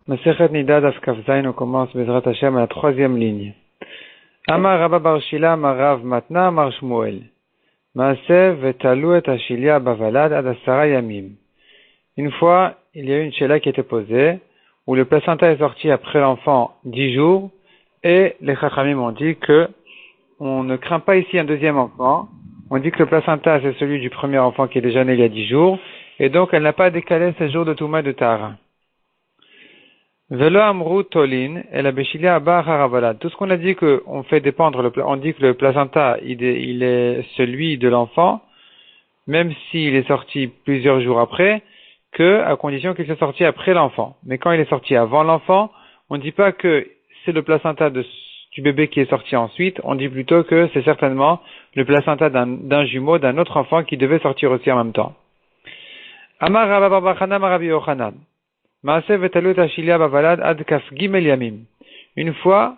Masechet Nida Daf Kaf Zayin, on commence Bezrat Hashem à la troisième ligne. Amar Rabba Bar Shila Marav Matna Amar Shmuel. Maasev vetalu et Ashilia Bavalad ad Asara Yamim. Une fois, il y a eu une shela qui était posée, où le placenta est sorti après l'enfant 10 jours, et les Chachamim ont dit que on ne craint pas ici un deuxième enfant. On dit que le placenta c'est celui du premier enfant qui est déjà né il y a 10 jours, et donc elle n'a pas décalé ses jours de Touma de Tahara. Velo amru tolin et la beshilia abba haravalad. Tout ce qu'on a dit qu'on fait dépendre, on dit que le placenta il est celui de l'enfant, même s'il est sorti plusieurs jours après, que à condition qu'il soit sorti après l'enfant. Mais quand il est sorti avant l'enfant, on ne dit pas que c'est le placenta du bébé qui est sorti ensuite, on dit plutôt que c'est certainement le placenta d'un jumeau, d'un autre enfant qui devait sortir aussi en même temps. Amar Rabba bar bar Chana Rabbi Yochanan. Une fois,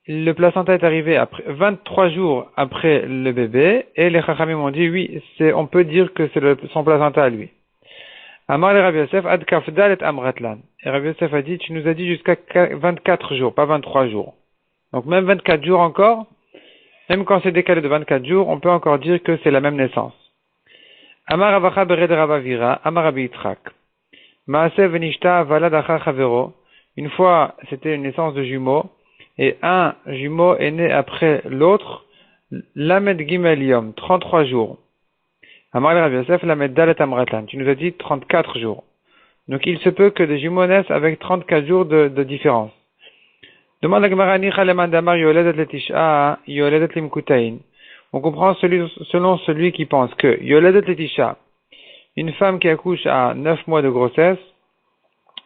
le placenta est arrivé après 23 jours après le bébé, et les Chachamim ont dit oui, on peut dire que c'est son placenta à lui. Amar le Rabbi Yosef ad kafdal et amratlan. Et Rabbi Yosef a dit, tu nous as dit jusqu'à 24 jours, pas 23 jours. Donc même 24 jours encore, même quand c'est décalé de 24 jours, on peut encore dire que c'est la même naissance. Amar Avacha bered Rabavira, Amar Rabbi Yitzchak. Une fois, c'était une naissance de jumeaux, et un jumeau est né après l'autre, Lamed Gimel Yom, 33 jours. Amar Rabbi Yosef, Lamed Dalet Amratlan, tu nous as dit 34 jours. Donc il se peut que des jumeaux naissent avec 34 jours de différence. Demande la Gemara, Nicha leman damar yoledet letisha, yoledet limkutayin. On comprend selon celui qui pense que yoledet letisha, une femme qui accouche à 9 mois de grossesse,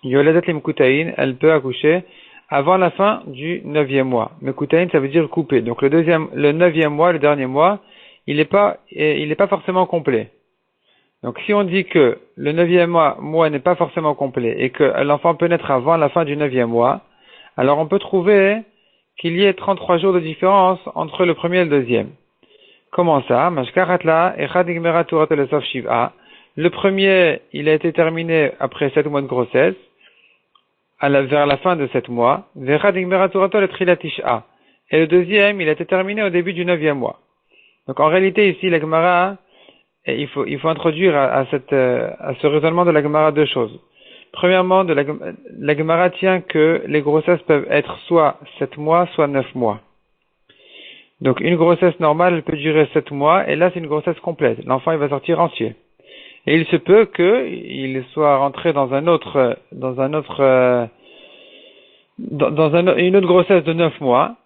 yoledet limkutayin, elle peut accoucher avant la fin du 9e mois. Mekutayin, ça veut dire couper. Donc le 9e mois, le dernier mois, il n'est pas forcément complet. Donc si on dit que le 9e mois n'est pas forcément complet et que l'enfant peut naître avant la fin du 9e mois, alors on peut trouver qu'il y ait 33 jours de différence entre le premier et le deuxième. Comment ça? Le premier, il a été terminé après 7 mois de grossesse, vers la fin de 7 mois. Et le deuxième, il a été terminé au début du 9e mois. Donc en réalité, ici, la Gemara, il faut introduire à ce raisonnement de la Gemara deux choses. Premièrement, la Gemara tient que les grossesses peuvent être soit 7 mois, soit 9 mois. Donc une grossesse normale, elle peut durer 7 mois, et là c'est une grossesse complète. L'enfant, il va sortir entier. Et il se peut qu'il soit rentré dans une autre grossesse de 9 mois.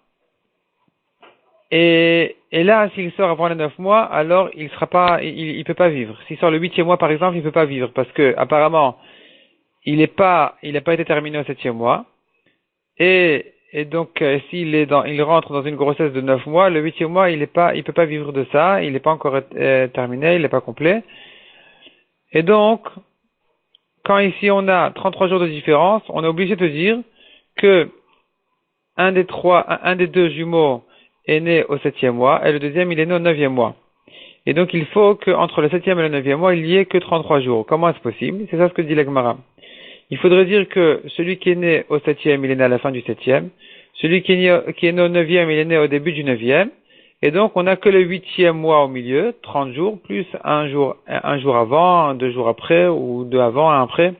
Et là, s'il sort avant les 9 mois, alors il peut pas vivre. S'il sort le 8e mois, par exemple, il peut pas vivre parce que, apparemment, il n'a pas été terminé au 7e mois. Et donc, il rentre dans une grossesse de 9 mois, le 8e mois, il peut pas vivre de ça, il n'est pas encore terminé, il n'est pas complet. Et donc, quand ici on a 33 jours de différence, on est obligé de dire que un des deux jumeaux est né au 7e mois, et le deuxième, il est né au 9e mois. Et donc, il faut qu'entre le 7e et le 9e mois, il n'y ait que 33 jours. Comment est-ce possible? C'est ça ce que dit la Gemara. Il faudrait dire que celui qui est né au 7e, il est né à la fin du 7e. Celui qui est né au 9e, il est né au début du 9e. Et donc, on n'a que le 8e mois au milieu, 30 jours, plus un jour avant, 2 jours après, ou 2 avant, 1 après.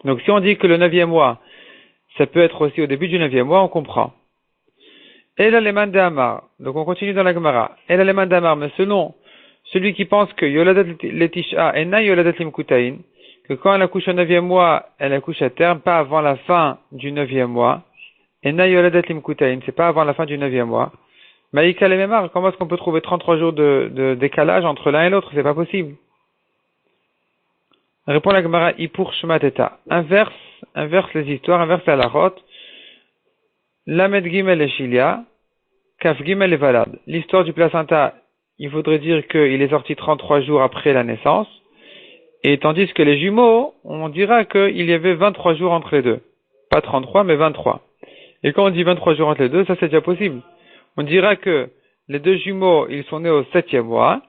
Donc, si on dit que le 9e mois, ça peut être aussi au début du 9e mois, on comprend. Et l'aleman d'Amar. Donc, on continue dans la Gemara. Et l'aleman d'Amar, mais selon celui qui pense que yoladet letisha et na yoladet limkutayin, que quand elle accouche au 9e mois, elle accouche à terme, pas avant la fin du 9e mois. Et na yoladet limkutayin, c'est pas avant la fin du 9e mois. Maïka le Memar, comment est-ce qu'on peut trouver 33 jours de décalage entre l'un et l'autre? C'est pas possible. Répond la Gemara, Ipur Shmateta. Inverse les histoires, inverse la halachot. Lamed Gimel et Shilia, Kaf Gimel et Valad. L'histoire du placenta, il faudrait dire qu'il est sorti 33 jours après la naissance. Et tandis que les jumeaux, on dira qu'il y avait 23 jours entre les deux. Pas 33, mais 23. Et quand on dit 23 jours entre les deux, ça c'est déjà possible. On dira que les deux jumeaux, ils sont nés au 7e mois.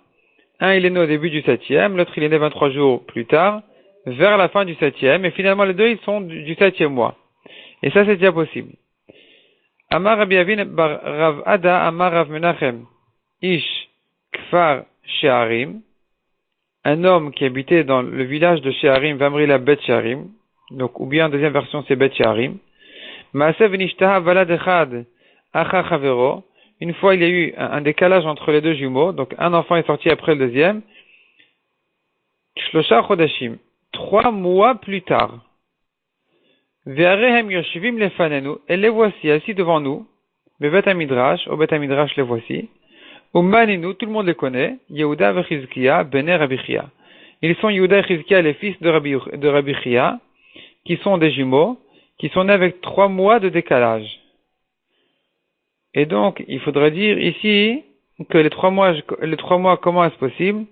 Un, il est né au début du 7e, l'autre, il est né 23 jours plus tard. vers la fin du septième, et finalement les deux ils sont du septième mois. Et ça c'est déjà possible. Amar Rabbi Avin bar Rav Ada Amar Rav Menachem Ish Kfar Shearim, un homme qui habitait dans le village de Shearim, Vamri la Bet Shearim, donc ou bien en deuxième version c'est Bet Shearim. Maasev Nishtaha Valad Echad Acha Chavero. Une fois il y a eu un décalage entre les deux jumeaux, donc un enfant est sorti après le deuxième. Shlosha Chodashim, 3 mois plus tard. Ve'arehem yoshivim lefanenu, et les voici assis devant nous. Bevet Amidrash, au Bet Amidrash les voici. Umaninu, tout le monde les connaît. Yehuda ve'Chizkiya, Bene Rabbi Chia. Ils sont Yehuda et Chizkiya, les fils de Rabbi Chia, qui sont des jumeaux, qui sont nés avec 3 mois de décalage. Et donc, il faudrait dire ici que les 3 mois, comment est-ce possible?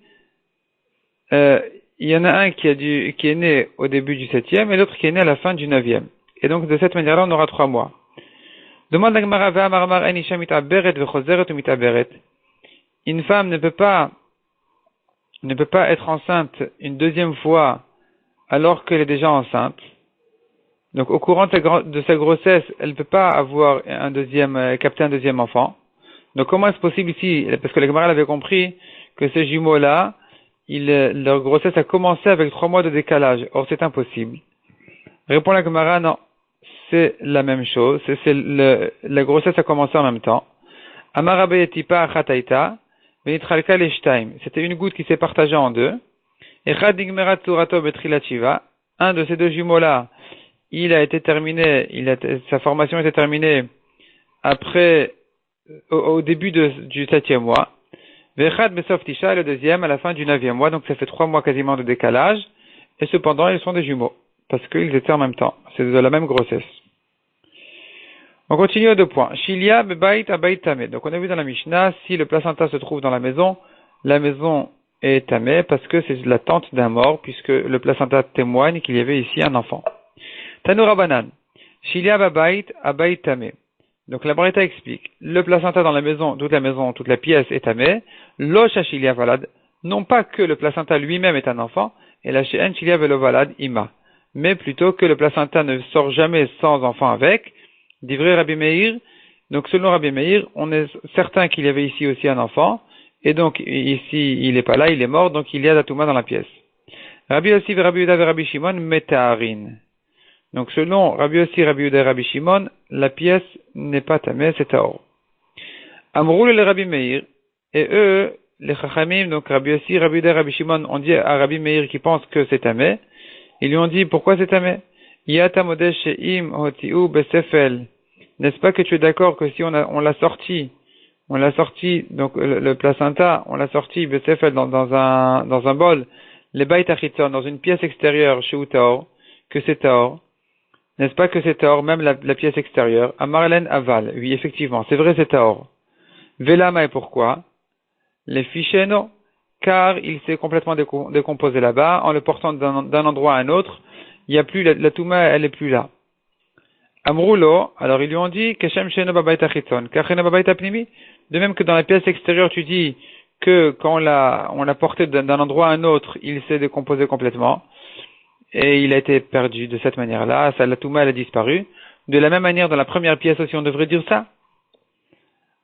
Il y en a un qui est né au début du septième et l'autre qui est né à la fin du neuvième. Et donc, de cette manière-là, on aura 3 mois. Demande la Gemara, Ve'amar en isha mitaberet ve'chozeret mitaberet. Une femme ne peut pas être enceinte une deuxième fois alors qu'elle est déjà enceinte. Donc, au courant de sa grossesse, elle ne peut pas avoir capter un deuxième enfant. Donc, comment est-ce possible ici? Parce que la Gemara avait compris que ces jumeaux-là, leur grossesse a commencé avec 3 mois de décalage. Or, c'est impossible. Répond la Gemara, non. C'est la même chose. La grossesse a commencé en même temps. Amar Abayetipa Achataita, Venitralka Leshtaim. C'était une goutte qui s'est partagée en deux. Echad Nigmerat Turato Betrilat Shiva. Un de ces deux jumeaux-là, il a été terminé, sa formation était terminée après, au début du 7e mois. Vechad Besof Tisha, le deuxième, à la fin du 9e mois, donc ça fait 3 mois quasiment de décalage, et cependant, ils sont des jumeaux, parce qu'ils étaient en même temps. C'est de la même grossesse. On continue aux 2 points. Shilia Bebait Abait Tameh. Donc on a vu dans la Mishnah, si le placenta se trouve dans la maison est tameh, parce que c'est la tente d'un mort, puisque le placenta témoigne qu'il y avait ici un enfant. Tanoura Banan, Shilia Babait Abait Tameh. Donc la Braïta explique, le placenta dans la maison, toute la pièce est tameh, lo Shilia Valad, non pas que le placenta lui-même est un enfant, et la She'en Shilia Velo Valad Ima, mais plutôt que le placenta ne sort jamais sans enfant avec, d'ivrei Rabbi Meir. Donc selon Rabbi Meir, on est certain qu'il y avait ici aussi un enfant, et donc ici il n'est pas là, il est mort, donc il y a la Touma dans la pièce. Rabbi Yossi et Rabbi Yehuda et Rabbi Shimon Metaharin. Donc selon Rabbi Yossi, Rabbi Yehuda et Rabbi Shimon, la pièce n'est pas tamée, c'est Taor. Amroul et Rabbi Meir, et eux, les Chachamim, donc Rabbi Yossi, Rabbi Yehuda et Rabbi Shimon, ont dit à Rabbi Meir qui pense que c'est tamé, ils lui ont dit pourquoi c'est tamé? Yata Modesh Sheim Hotiu Besefel. N'est-ce pas que tu es d'accord que si on l'a sorti, donc le placenta, on l'a sorti Besefel dans un bol, les Bait Achitzon, dans une pièce extérieure chez Taor, que c'est Taor? N'est-ce pas que c'est Taor, même la pièce extérieure? Amarlen Aval. Oui, effectivement, c'est vrai, c'est Taor. Velama et pourquoi? Les Ficheno, car il s'est complètement décomposé là-bas, en le portant d'un endroit à un autre, il n'y a plus, la Touma, elle est plus là. Amroulo, alors ils lui ont dit, Keshem Sheno Babayt Achitzon, Kachena Babayt Apnimi. De même que dans la pièce extérieure, tu dis que quand on l'a porté d'un endroit à un autre, il s'est décomposé complètement. Et il a été perdu de cette manière-là, la Touma elle a disparu. De la même manière, dans la première pièce aussi, on devrait dire ça.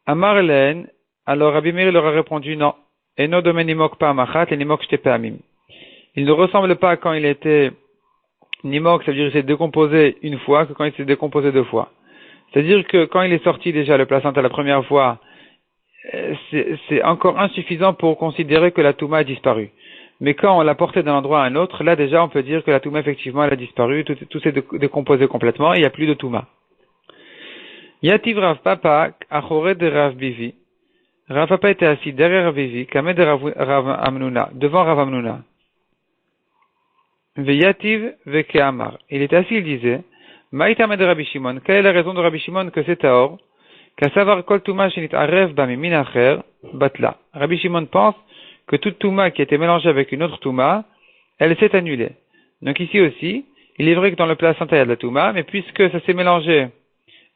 Amarlen, alors Rabbi Meir leur a répondu non. Eno domen nimok pa amachat et nimok shte pa'amim. Il ne ressemble pas quand il était nimok, ça veut dire qu'il s'est décomposé une fois, que quand il s'est décomposé 2 fois. C'est-à-dire que quand il est sorti déjà le placenta la première fois, c'est encore insuffisant pour considérer que la Touma a disparu. Mais quand on l'a porté d'un endroit à un autre, là déjà on peut dire que la Touma effectivement elle a disparu, tout s'est décomposé complètement et il n'y a plus de Touma. Yativ Rav Papa, Achore de Rav Bivi. Rav Papa était assis derrière Rav Bivi, Kameh de Rav Amnuna, devant Rav Amnuna. Veyativ Vekeamar. Il était assis, il disait, Maïtame de Rabbi Shimon, quelle est la raison de Rabbi Shimon que c'est Taor? Kasavar Kol Touma Shenit Arev Bamimin Acher, Batla. Rabbi Shimon pense que toute Touma qui était mélangée avec une autre Touma, elle s'est annulée. Donc ici aussi, il est vrai que dans le placenta il y a de la Touma, mais puisque ça s'est mélangé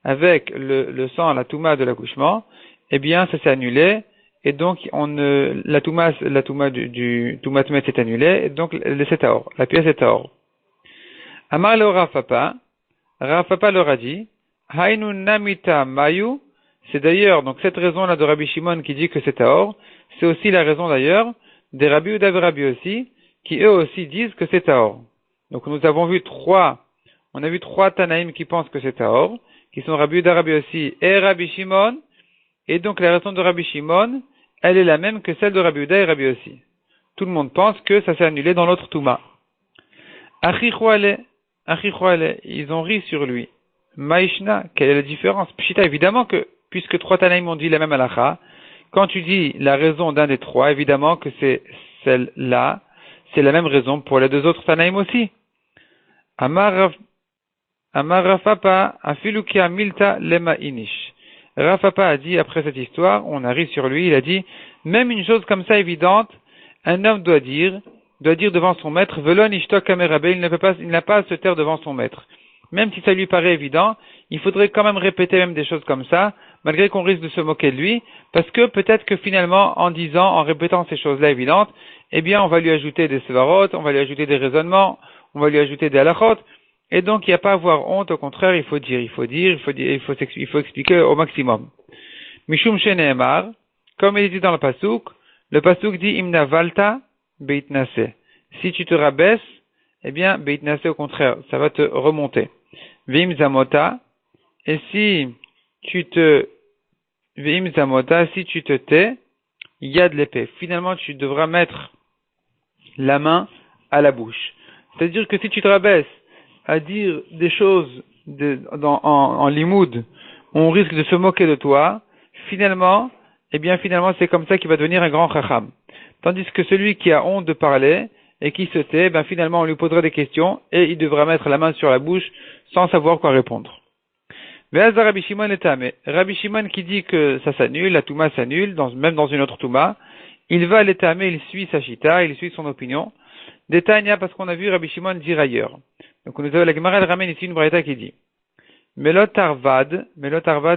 avec le sang à la Touma de l'accouchement, eh bien ça s'est annulé, et donc la touma du toumat met est annulée, et donc c'est taor, la pièce est taor. Amar le Rav Papa leur a dit, Hainu namita mayu, c'est d'ailleurs, donc cette raison-là de Rabbi Shimon qui dit que c'est taor, c'est aussi la raison d'ailleurs des Rabbi Uda et Rabbi aussi, qui eux aussi disent que c'est taor. Donc nous avons vu trois Tanaïm qui pensent que c'est taor, qui sont Rabbi Uda, Rabbi aussi et Rabbi Shimon, et donc la raison de Rabbi Shimon, elle est la même que celle de Rabbi Uda et Rabbi aussi. Tout le monde pense que ça s'est annulé dans l'autre Touma. Achichouale, ils ont ri sur lui. Maïshna, quelle est la différence? Pshita, évidemment que, puisque trois Tanaïm ont dit la même halakha, quand tu dis la raison d'un des trois, évidemment que c'est celle-là, c'est la même raison pour les deux autres Tanaïm aussi. Amar Rafapa, afilukia milta lema inish. Rafapa a dit, après cette histoire, on a ri sur lui, il a dit, même une chose comme ça évidente, un homme doit dire devant son maître, velon ishtok kamerabe, il n'a pas à se taire devant son maître. Même si ça lui paraît évident, il faudrait quand même répéter même des choses comme ça, malgré qu'on risque de se moquer de lui, parce que peut-être que finalement, en répétant ces choses-là évidentes, eh bien, on va lui ajouter des svarot, on va lui ajouter des raisonnements, on va lui ajouter des halachot, et donc il n'y a pas à avoir honte, au contraire, il faut expliquer au maximum. Mishum sheneemar, comme il dit dans le pasuk dit imna valta beitnase. Si tu te rabaisses, eh bien, beitnase au contraire, ça va te remonter. Vim zamota, et si tu te tais, il y a de l'épée. Finalement, tu devras mettre la main à la bouche. C'est-à-dire que si tu te rabaisses à dire des choses en limoud, on risque de se moquer de toi, finalement, c'est comme ça qu'il va devenir un grand chacham. Tandis que celui qui a honte de parler et qui se tait, finalement, on lui posera des questions et il devra mettre la main sur la bouche sans savoir quoi répondre. Ve'azar Rabbi Shimon et Tamé. Rabbi Shimon qui dit que ça s'annule, la Touma s'annule, même dans une autre Touma, il va à l'étamé, il suit sa chita, il suit son opinion. Détail, parce qu'on a vu Rabbi Shimon dire ailleurs. Donc, nous avons la Gemara, elle ramène ici une braïta qui dit, Melot arvad,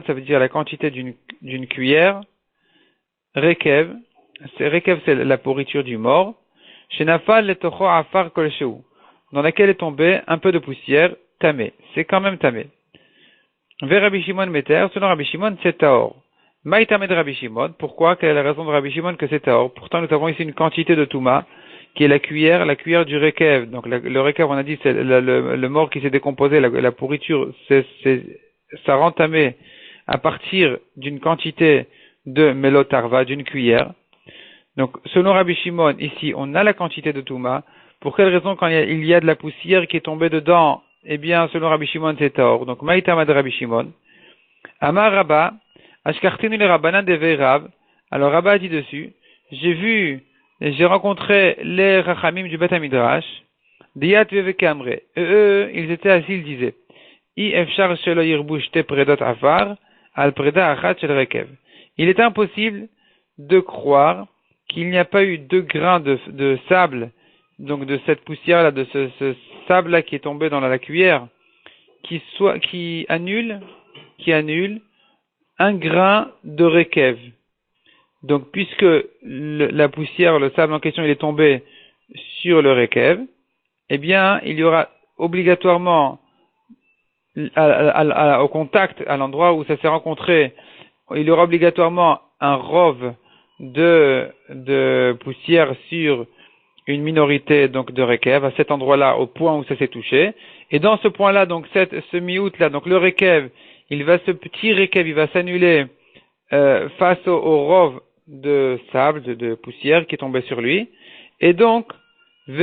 ça veut dire la quantité d'une cuillère, rekev, c'est la pourriture du mort, shenafal letocho afar kolsheu, dans laquelle est tombé un peu de poussière, tamé, c'est quand même tamé. Vers Rabbi Shimon Meter, selon Rabbi Shimon, c'est taor. Maïtamé de Rabbi Shimon, pourquoi? Quelle est la raison de Rabbi Shimon que c'est taor? Pourtant, nous avons ici une quantité de touma, qui est la cuillère du rekev. Donc, le rekev, on a dit, c'est le mort qui s'est décomposé, la pourriture, ça rend tamé à partir d'une quantité de melotarva, d'une cuillère. Donc, selon Rabbi Shimon, ici, on a la quantité de touma. Pour quelle raison, quand il y a de la poussière qui est tombée dedans, eh bien, selon Rabbi Shimon, c'est taor. Donc, maïtama de Rabbi Shimon. Amar Rabba, ashkartinu le rabbanan de Veirav. Alors, Rabba a dit dessus, j'ai rencontré les rachamim du Beth Midrash, Diyat vevekamre. Eux, ils étaient assis, ils disaient, I efshar shelo yirbush te predot afar, al preda achat shel rekev. Il est impossible de croire qu'il n'y a pas eu 2 grains de sable, donc de cette poussière-là, de ce sable-là qui est tombé dans la cuillère, qui annule 1 grain de rekev. Donc, puisque la poussière, le sable en question, il est tombé sur le rekev, eh bien, il y aura obligatoirement, au contact, à l'endroit où ça s'est rencontré, il y aura obligatoirement un rov de poussière sur une minorité, donc, de rekev, à cet endroit-là, au point où ça s'est touché. Et dans ce point-là, donc, ce mi-août-là, donc, le rekev, ce petit rekev, il va s'annuler, face au rov de sable, de poussière qui est tombée sur lui, et donc, donc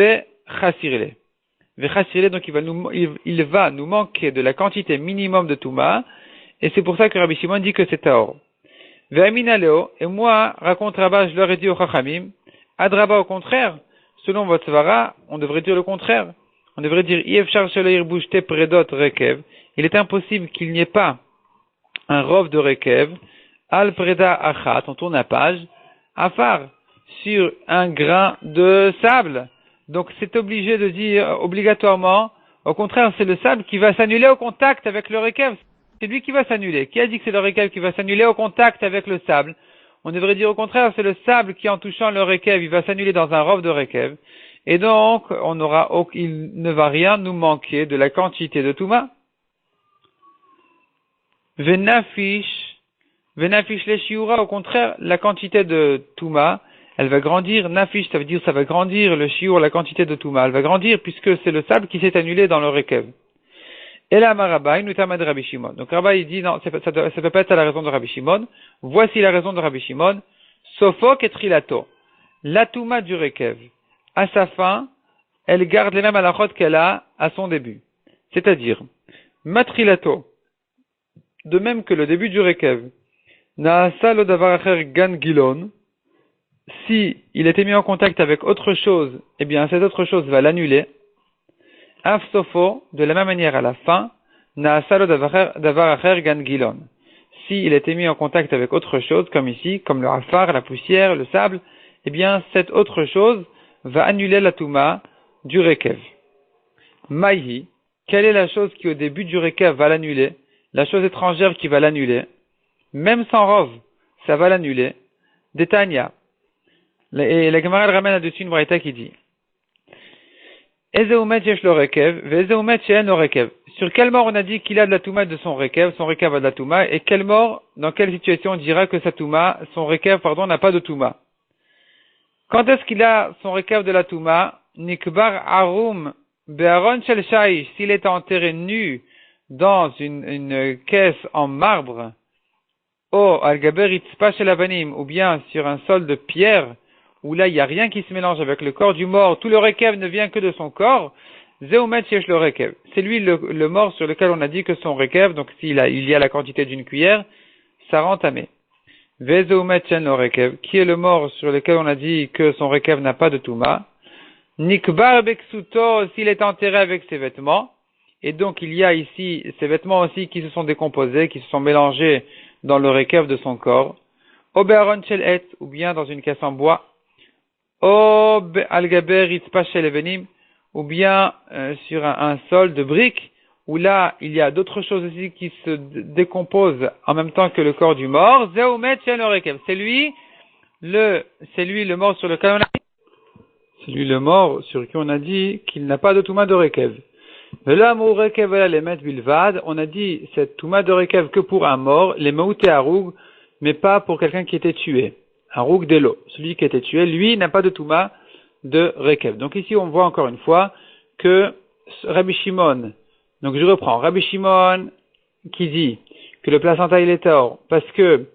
il va nous manquer de la quantité minimum de Touma, et c'est pour ça que Rabbi Shimon dit que c'est Taor. Ve'aminaleo, et moi, raconte Rabba, je leur ai dit au Chachamim, Adraba au contraire, selon votre Svara, on devrait dire le contraire. On devrait dire, Yefshar shelo yirbush te predot rekev, il est impossible qu'il n'y ait pas un rov de rekev, Al preda achat, on tourne la page, afar, sur un grain de sable. Donc c'est obligé de dire obligatoirement, au contraire c'est le sable qui va s'annuler au contact avec le rekev. C'est lui qui va s'annuler. Qui a dit que c'est le rekev qui va s'annuler au contact avec le sable? On devrait dire au contraire, c'est le sable qui, en touchant le rekev, il va s'annuler dans un rov de rekev. Et donc, il ne va rien nous manquer de la quantité de Touma. Venafish les shiura, au contraire, la quantité de Touma, elle va grandir. Nafish, ça veut dire, ça va grandir le shiur, la quantité de Touma. Elle va grandir puisque c'est le sable qui s'est annulé dans le rekev. Et là, Marabai, nous de Rabbi Shimon. Donc, Rabbi, il dit, non, ça peut pas être la raison de Rabbi Shimon. Voici la raison de Rabbi Shimon. Sofok et Trilato. La Touma du rekev, à sa fin, elle garde les mêmes halachot qu'elle a à son début. C'est-à-dire, Matrilato, de même que le début du rekev, Naasa lo davar acher gan gilon, si il a été mis en contact avec autre chose, eh bien, cette autre chose va l'annuler. Af sofo, de la même manière à la fin, Naasa lo davar acher gan gilon. Si il a été mis en contact avec autre chose, comme ici, comme le afar, la poussière, le sable, eh bien, cette autre chose va annuler la touma du rekev. Maïhi, quelle est la chose qui au début du rekev va l'annuler? La chose étrangère qui va l'annuler? Même sans rov, ça va l'annuler. Détania. Et la Gemara ramène là-dessus une braïta qui dit Ezeumet yesh lo rekev, ve'ezeumet she'en lo rekev. Sur quelle mort on a dit qu'il a de la touma de son rekev a de la touma, et quelle mort, dans quelle situation on dira que sa touma, son rekev, n'a pas de touma? Quand est-ce qu'il a son rekev de la touma? Nikbar arum be'aron shel shaish, s'il est enterré nu dans une caisse en marbre, al-gaber itzpa shel avanim, ou bien sur un sol de pierre, où là il n'y a rien qui se mélange avec le corps du mort, tout le rekev ne vient que de son corps, zeumet yesh le rekev. C'est lui le mort sur lequel on a dit que son rekev, donc il y a la quantité d'une cuillère, ça rend tamé. Vezeumet chen le rekev, qui est le mort sur lequel on a dit que son rekev n'a pas de touma. Nikbar beksuto, s'il est enterré avec ses vêtements, et donc il y a ici ces vêtements aussi qui se sont décomposés, qui se sont mélangés dans le rekev de son corps. Obearon shel et, ou bien dans une caisse en bois. Al-gaber itzpa shel evenim, ou bien sur un sol de briques, où là il y a d'autres choses aussi qui se décomposent en même temps que le corps du mort. Zeumet shel rekev. C'est lui le mort sur lequel on a dit. C'est lui le mort sur qui on a dit qu'il n'a pas de touma de rekev. On a dit cette touma de rekev que pour un mort, les maout et haroug, mais pas pour quelqu'un qui était tué. Haroug d'elo, celui qui était tué, lui n'a pas de touma de rekev. Donc ici on voit encore une fois que Rabbi Shimon, donc je reprends, Rabbi Shimon qui dit que le placenta il est tort parce que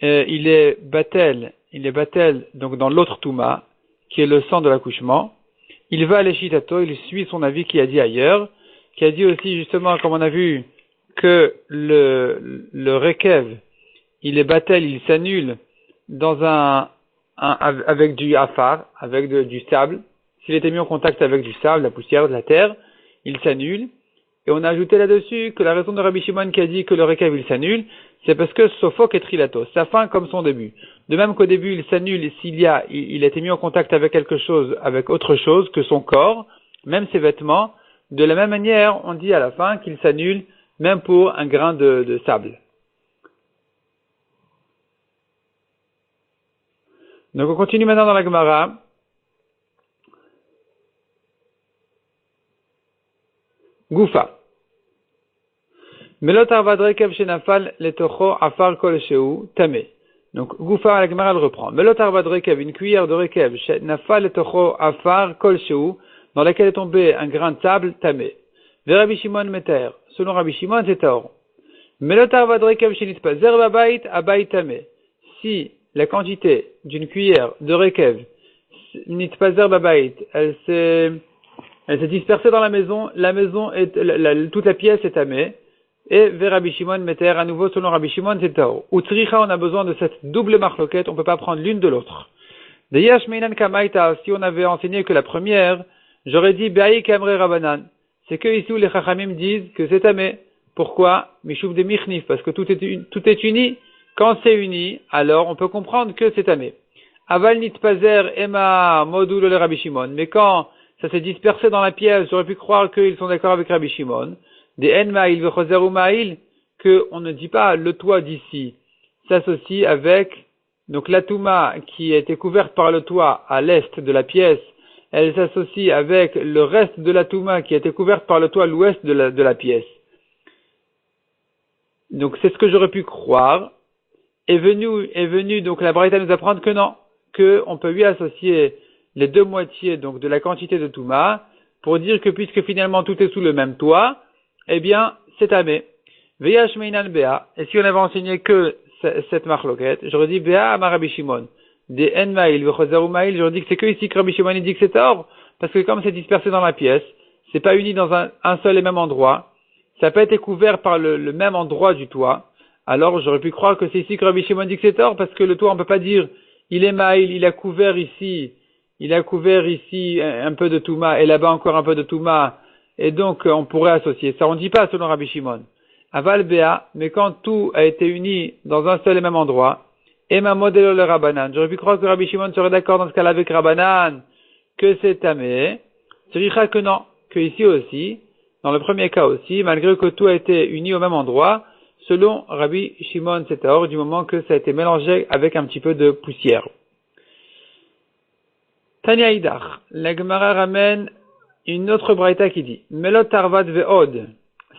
il est batel donc dans l'autre touma qui est le sang de l'accouchement. Il va à l'Eshitato, il suit son avis qui a dit ailleurs, qui a dit aussi justement, comme on a vu, que le rekev, il est batel, il s'annule dans avec du afar, avec du sable. S'il était mis en contact avec du sable, la poussière, de la terre, il s'annule. Et on a ajouté là-dessus que la raison de Rabbi Shimon qui a dit que le rekev il s'annule, c'est parce que Sofok et Trilato, sa fin comme son début. De même qu'au début il s'annule s'il a été mis en contact avec quelque chose, avec autre chose que son corps, même ses vêtements, de la même manière on dit à la fin qu'il s'annule même pour un grain de sable. Donc on continue maintenant dans la Gemara. Goufa. Melot arvad rekev shenafal letocho afar kol sheu tamé. Donc Goufa la Gemara le reprend. Melot arvad rekev, une cuillère de rekev shenafal letocho afar kol sheu, dans laquelle est tombé un grain de sable tamé. Ve Rabbi Shimon meter. Selon Rabbi Shimon c'est tort. Melot arvad rekev shenitpazer babait abait tamé. Si la quantité d'une cuillère de rekev nitpazer babait, elle s'est dispersée dans la maison est, toute la pièce est tamée, et vers Rabbi Shimon meter, à nouveau selon Rabbi Shimon c'est tao. Utricha, on a besoin de cette double marloquette, on peut pas prendre l'une de l'autre. D'ailleurs, Shmeinan Kamaita, si on avait enseigné que la première, j'aurais dit Be'aï Kamre Rabanan. C'est que ici où les Chachamim disent que c'est tamé. Pourquoi? Mishuv de Michnif, parce que tout est uni. Quand c'est uni, alors on peut comprendre que c'est tamé. Aval nitpazer ema modul le Rabbi Shimon. Mais quand ça s'est dispersé dans la pièce, j'aurais pu croire qu'ils sont d'accord avec Rabbi Shimon. Des en ma'il vechozer ou ma'il, que on ne dit pas le toit d'ici s'associe avec donc la touma qui a été couverte par le toit à l'est de la pièce, elle s'associe avec le reste de la touma qui a été couverte par le toit à l'ouest de la pièce. Donc c'est ce que j'aurais pu croire. Est venu donc la Braïta nous apprendre que non, que on peut lui associer les deux moitiés donc de la quantité de touma pour dire que puisque finalement tout est sous le même toit, eh bien c'est tamé. Veyash meinan bea. Et si on avait enseigné que cette marloquette, j'aurais dit bea amar Rabbi Shimon. Des en maïl vechozaru maïl, j'aurais dit que c'est que ici que Rabbi Shimon dit que c'est or, parce que comme c'est dispersé dans la pièce, c'est pas uni dans un seul et même endroit, ça n'a pas été couvert par le même endroit du toit. Alors j'aurais pu croire que c'est ici que Rabbi Shimon dit que c'est tort, parce que le toit on peut pas dire il est maïl, il a couvert ici un peu de touma et là-bas encore un peu de touma, et donc on pourrait associer ça. On dit pas selon Rabbi Shimon. Aval Béa, mais quand tout a été uni dans un seul et même endroit, et ma modèle le Rabbanan, j'aurais pu croire que Rabbi Shimon serait d'accord dans ce cas-là avec Rabbanan, que c'est tamé, c'est que non, que ici aussi, dans le premier cas aussi, malgré que tout a été uni au même endroit, selon Rabbi Shimon c'est or, du moment que ça a été mélangé avec un petit peu de poussière. Tanya Idach, la Gemara ramène une autre braïta qui dit, Melot Tarvat Ve'od,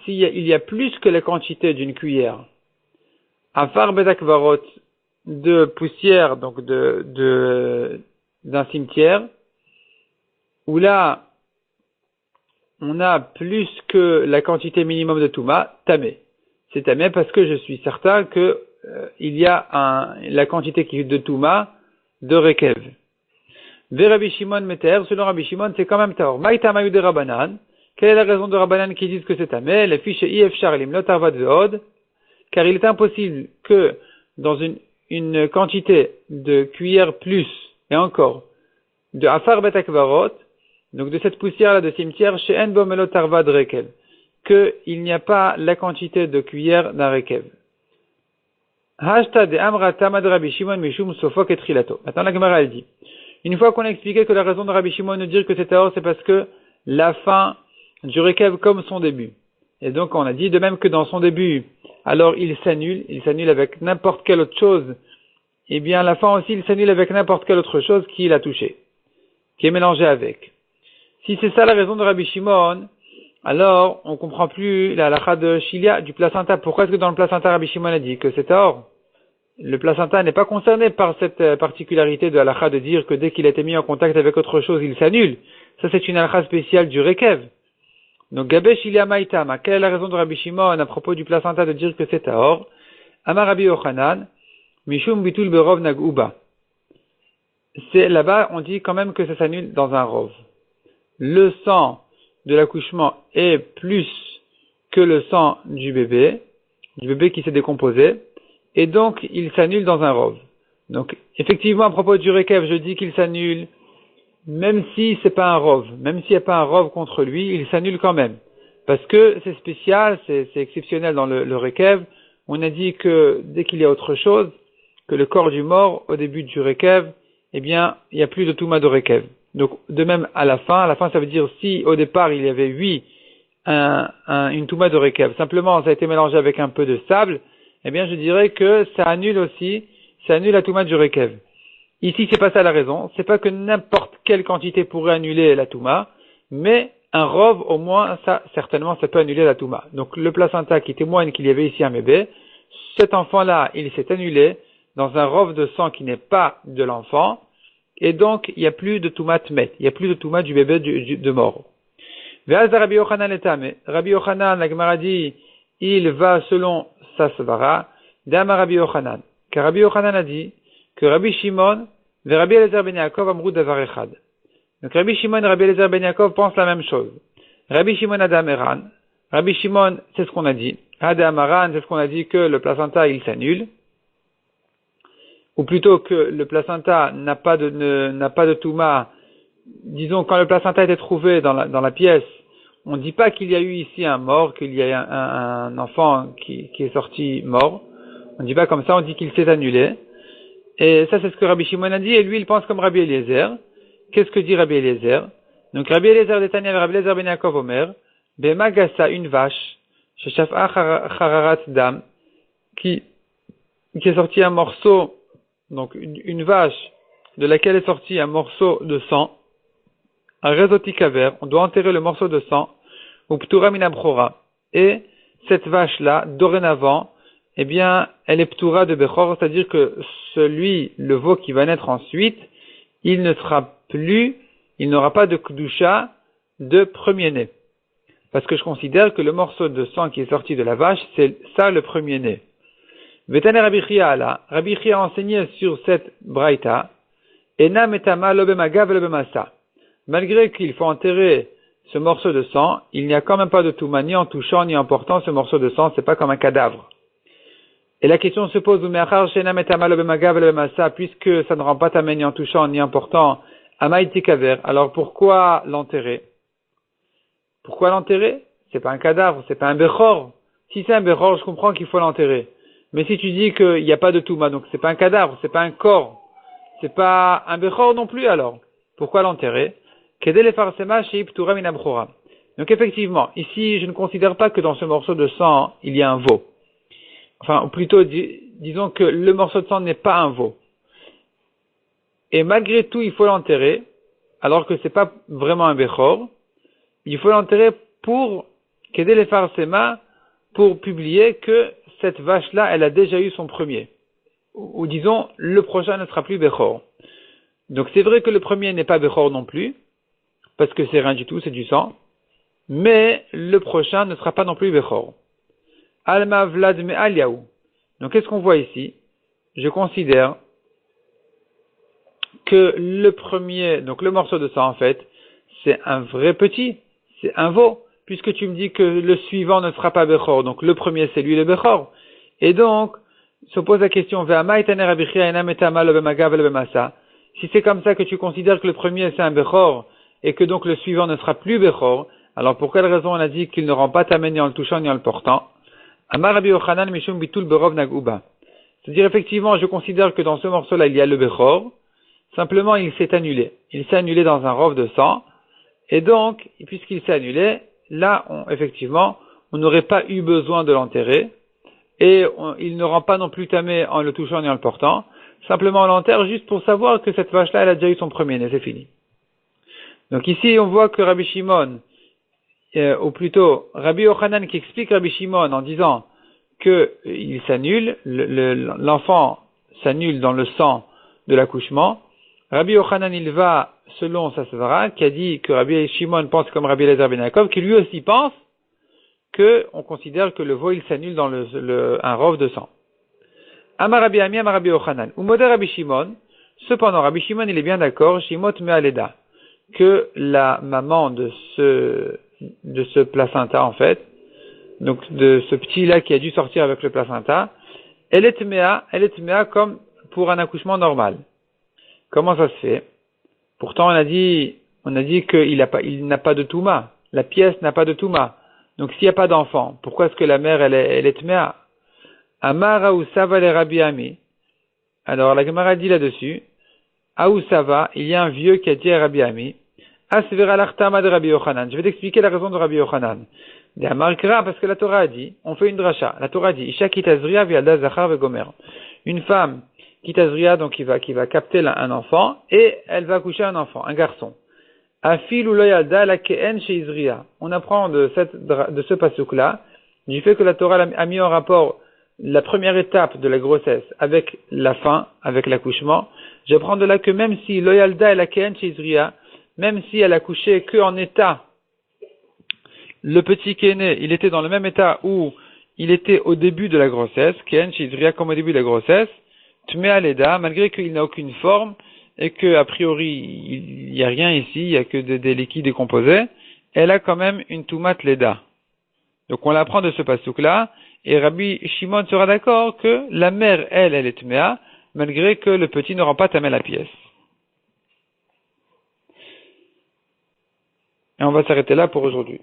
s'il y a plus que la quantité d'une cuillère, Afar Bedakvarot, de poussière, donc d'un cimetière, où là, on a plus que la quantité minimum de Touma, tamé. C'est tamé parce que je suis certain que il y a la quantité de Touma de Rekev. Ve Rabbi Shimon Meter, selon Rabbi Shimon, c'est quand même Taor. Maïta Mayu de Rabbanan. Quelle est la raison de Rabbanan qui disent que c'est tamé? Les fiches IF Charlim, Lotarvat Veod, car il est impossible que dans une quantité de cuillère plus, et encore, de Afar Betakvarot, donc de cette poussière-là de cimetière, chez Enbo Melotarvad Rekev, qu'il n'y a pas la quantité de cuillère d'un Rekev. Hashta de Amra Tamad Rabbi Shimon Mishum Sofok et Trilato. Maintenant la Gemara elle dit, une fois qu'on a expliqué que la raison de Rabbi Shimon de dire que c'est Taor, c'est parce que la fin du Rekev comme son début. Et donc on a dit de même que dans son début, alors il s'annule avec n'importe quelle autre chose, et bien à la fin aussi il s'annule avec n'importe quelle autre chose qu'il a touché, qui est mélangé avec. Si c'est ça la raison de Rabbi Shimon, alors on comprend plus la halakha de Shilia du placenta. Pourquoi est-ce que dans le placenta Rabbi Shimon a dit que c'est or? Le placenta n'est pas concerné par cette particularité de halakha de dire que dès qu'il a été mis en contact avec autre chose, il s'annule. Ça c'est une halakha spéciale du Rekev. Donc Gabé Shilia Maïtama, quelle est la raison de Rabbi Shimon à propos du placenta de dire que c'est or? Amar Rabbi Yochanan, Mishum Bitul Berov Nagouba. C'est là-bas on dit quand même que ça s'annule dans un rov. Le sang de l'accouchement est plus que le sang du bébé qui s'est décomposé, et donc il s'annule dans un rov. Donc effectivement à propos du Rekev, je dis qu'il s'annule, même si c'est pas un rov, même s'il n'y a pas un rov contre lui, il s'annule quand même. Parce que c'est spécial, c'est exceptionnel dans le Rekev. On a dit que dès qu'il y a autre chose, que le corps du mort, au début du Rekev, eh bien, il n'y a plus de Touma de Rekev. Donc, de même, à la fin, ça veut dire si au départ il y avait une Touma de Rekev, simplement ça a été mélangé avec un peu de sable, eh bien, je dirais que ça annule la Touma du Rekev. Ici, c'est pas ça la raison, c'est pas que n'importe quelle quantité pourrait annuler la Touma, mais un rov, au moins, ça, certainement, ça peut annuler la Touma. Donc, le placenta qui témoigne qu'il y avait ici un bébé, cet enfant-là, il s'est annulé dans un rov de sang qui n'est pas de l'enfant, et donc, il n'y a plus de Touma Tmet, il n'y a plus de Touma du bébé de mort. Ve'az Rabbi Yochanan etame. Rabbi Yochanan, la Gemara dit, il va selon sa svara, d'Ama Rabbi Yochanan. Car Rabbi Yochanan a dit que Rabbi Shimon, ve Rabbi Eliezer ben Yaakov amrou davar echad. Donc Rabbi Shimon et Rabbi Eliezer ben Yaakov pensent la même chose. Rabbi Shimon Adam Eran. Rabbi Shimon, c'est ce qu'on a dit. Adam Aran, c'est ce qu'on a dit que le placenta, il s'annule. Ou plutôt que le placenta n'a pas de touma. Disons, quand le placenta a été trouvé dans la pièce, on ne dit pas qu'il y a eu ici un mort, qu'il y a un enfant qui est sorti mort. On ne dit pas comme ça, on dit qu'il s'est annulé. Et ça, c'est ce que Rabbi Shimon a dit, et lui, il pense comme Rabbi Eliezer. Qu'est-ce que dit Rabbi Eliezer? Donc, Rabbi Eliezer de Tanya, Rabbi Eliezer ben Yaakov Omer, Bemagasa, une vache, Sheshaf'a Chararat Dam, qui est sorti un morceau donc une vache de laquelle est sorti un morceau de sang, un réseau-tic-aver, on doit enterrer le morceau de sang, ou ptura minabchora. Et cette vache-là, dorénavant, eh bien, elle est ptura de bechor, c'est-à-dire que le veau qui va naître ensuite, il n'aura pas de kdusha de premier-né. Parce que je considère que le morceau de sang qui est sorti de la vache, c'est ça le premier-né. Vetane Rabbi Chia là, Rabbi Chia a enseigné sur cette braïta, Ena metama lo bemaga velo bemasa. Malgré qu'il faut enterrer ce morceau de sang, il n'y a quand même pas de touma, ni en touchant, ni en portant ce morceau de sang, c'est pas comme un cadavre. Et la question se pose, puisque ça ne rend pas tamé ni en touchant, ni en portant, amaïtikaver, alors pourquoi l'enterrer? Pourquoi l'enterrer? C'est pas un cadavre, c'est pas un bechor. Si c'est un bechor, je comprends qu'il faut l'enterrer. Mais si tu dis qu'il n'y a pas de touma, donc c'est pas un cadavre, c'est pas un corps, c'est pas un bechor non plus alors. Pourquoi l'enterrer? Donc effectivement, ici, je ne considère pas que dans ce morceau de sang, il y a un veau. Enfin, ou plutôt, disons que le morceau de sang n'est pas un veau. Et malgré tout, il faut l'enterrer, alors que c'est pas vraiment un bechor. Il faut l'enterrer pour qu'aider les farsema, pour publier que cette vache-là, elle a déjà eu son premier. Ou disons, le prochain ne sera plus bechor. Donc c'est vrai que le premier n'est pas bechor non plus, parce que c'est rien du tout, c'est du sang. Mais le prochain ne sera pas non plus bechor. Alma Vlad me aliaou. Donc qu'est-ce qu'on voit ici? Je considère que le premier, donc le morceau de sang en fait, c'est un vrai petit, c'est un veau, puisque tu me dis que le suivant ne sera pas bechor, donc le premier c'est lui le bechor. Et donc, se pose la question, si c'est comme ça que tu considères que le premier c'est un bechor, et que donc le suivant ne sera plus bechor, alors pour quelle raison on a dit qu'il ne rend pas tamé ni en le touchant ni en le portant? Amar Rabbi Yochanan mishum bitul berov nagouba. C'est-à-dire effectivement, je considère que dans ce morceau-là, il y a le bechor. Simplement, il s'est annulé. Il s'est annulé dans un rov de sang. Et donc, puisqu'il s'est annulé, là, effectivement, on n'aurait pas eu besoin de l'enterrer. Et il ne rend pas non plus tamé en le touchant ni en le portant. Simplement, on l'enterre juste pour savoir que cette vache-là, elle a déjà eu son premier-né. C'est fini. Donc ici, on voit que Rabbi Shimon, ou plutôt Rabbi Yochanan qui explique Rabbi Shimon en disant que il s'annule, l'enfant s'annule dans le sang de l'accouchement. Rabbi Yochanan il va selon sa svara qui a dit que Rabbi Shimon pense comme Rabbi Elazar ben Yaakov, qui lui aussi pense que on considère que le veau il s'annule dans un rov de sang. Amar Rabbi Ami, Amar Rabbi Yochanan. Ou modèle Rabbi Shimon. Cependant Rabbi Shimon il est bien d'accord, Shimot me'aleda, que la maman de ce placenta en fait, donc de ce petit-là qui a dû sortir avec le placenta, elle est tméa comme pour un accouchement normal. Comment ça se fait? Pourtant on a dit qu'il n'a pas de touma, la pièce n'a pas de touma. Donc s'il n'y a pas d'enfant, pourquoi est-ce que la mère elle est tméa? Amar Aoussava le Rabbi Ami. Alors la Gemara dit là-dessus, Aoussava, il y a un vieux qui a dit à Rabbi Ami, Asvera l'artama de Rabbi Yochanan. Je vais t'expliquer la raison de Rabbi Yochanan. Parce que la Torah a dit, on fait une dracha. La Torah dit, Isha kitazria vialda zachar vegomer. Une femme kitazria, donc qui va capter un enfant, et elle va accoucher un enfant, un garçon. Afil ou loyalda la keen chez Izria. On apprend de ce pasuk-là, du fait que la Torah a mis en rapport la première étape de la grossesse avec la fin, avec l'accouchement. J'apprends de là que même si loyalda et la keen chez Izria, même si elle a couché qu'en état, le petit qui est né, il était dans le même état où il était au début de la grossesse, Ken, Shizria, comme au début de la grossesse, Tmea Leda, malgré qu'il n'a aucune forme, et que, a priori, il n'y a rien ici, il n'y a que des liquides décomposés, elle a quand même une Tumat Leda. Donc on l'apprend de ce pasuk-là, et Rabbi Shimon sera d'accord que la mère, elle est Tmea, malgré que le petit ne rend pas tamé la pièce. Et on va s'arrêter là pour aujourd'hui.